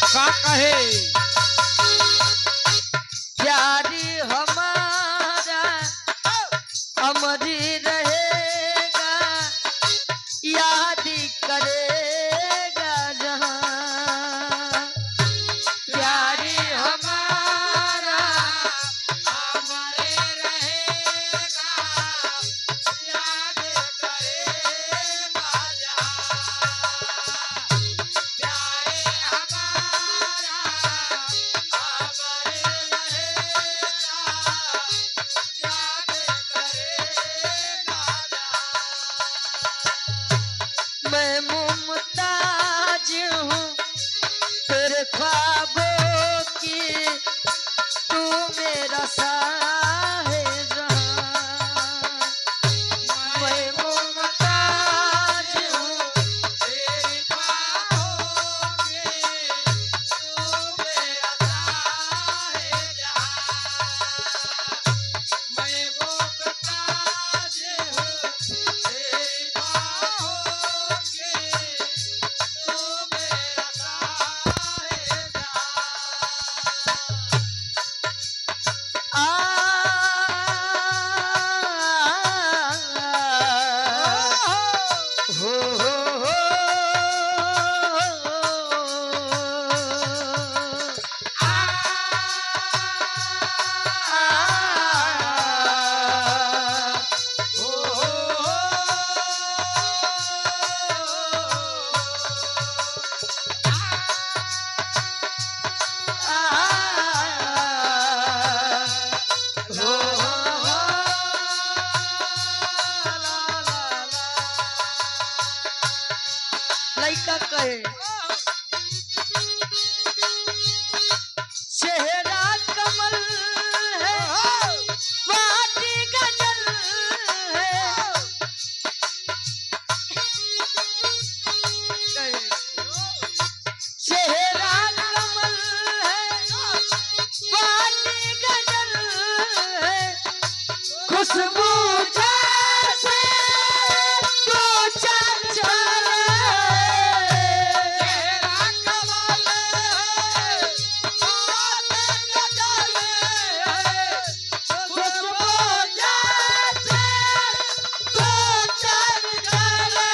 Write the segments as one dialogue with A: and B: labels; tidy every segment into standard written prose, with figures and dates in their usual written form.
A: का कहे
B: प्यारी हमारा अमर रहेगा, याद करेगा जहां। प्यारी हमारा
A: अमर रहेगा, याद करेगा जहां। प्यारे हमारा अमर रहेगा, याद करेगा जहां।
B: मैं मुमताज हूँ तेरे ख्वाबों की, तू मेरा साहिब-जहां। मैं मुमताज हूँ
A: तेरी बाहों के, तू मेरा साहिब-जहां। मैं मुमताज हूँ तेरी बाहों के, तू मेरा साहिब-जहां।
B: आ हो लइका कहे चेहरा कमल है, बाटी गजल है। चेहरा कमल है, बाटी गजल है। खुशबू जैसे तो चल चले,
A: तेरा कमाल है, बात गजल है। खुशबू जैसे तो चल चले।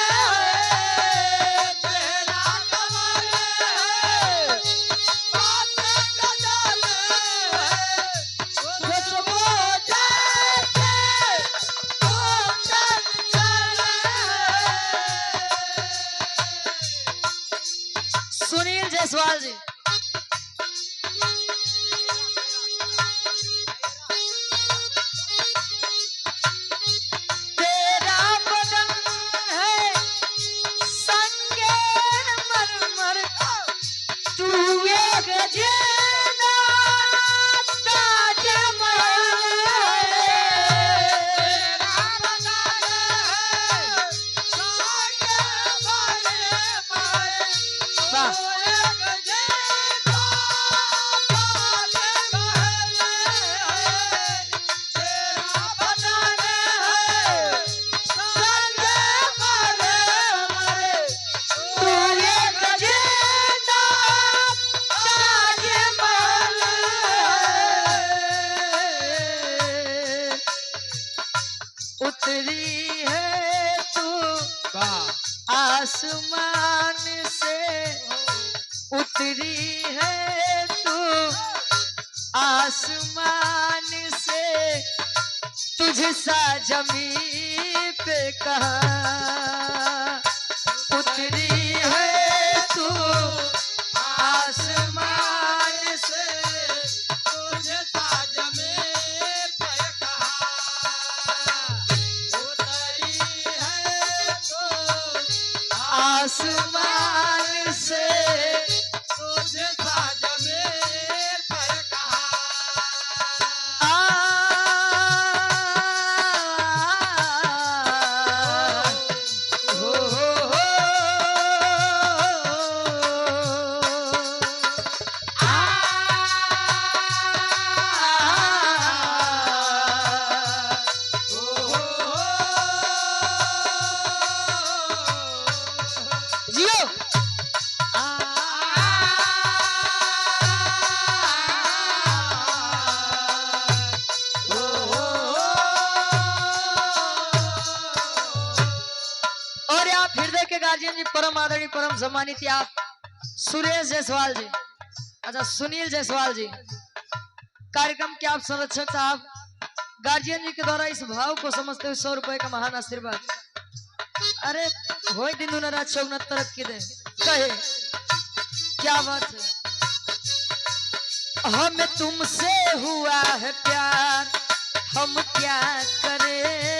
A: तेरा कमाल है, बात गजल है। खुशबू जैसे तो चल चले।
B: सुनील जायसवाल जी। तेरा बदन है संगे मरमर, तू एक जीना ताजमहल है।
A: तेरा बदन है साये वाले पाए,
B: वाह।
A: तू एक जीता ताजमहल है। तेरा बदन है साये वाले पाए,
B: तू एक जीना ताजमहल है। उतरी है तू
A: वाह
B: आसमान से, उतरी है तू आसमान से, तुझसा जमीन पे कहाँ। उतरी है तू आसमान से,
A: तुझे ताज में पे कहा। उतरी है तो
B: आसमान से।
A: तुझे ताज में पे कहा।
B: आ हो आप हृदय के गार्जियन जी, परम आदरणीय परम सम्मानित आप सुरेश जायसवाल जी, अच्छा सुनील जायसवाल जी, कार्यक्रम के आप संरक्षक साहब, गार्जियन जी के द्वारा इस भाव को समझते हुए 100 रुपए का महान आशीर्वाद। अरे हो दिन रात शौक तरक्की दे कहे, क्या बात है। हमें तुमसे हुआ है प्यार, हम क्या करें,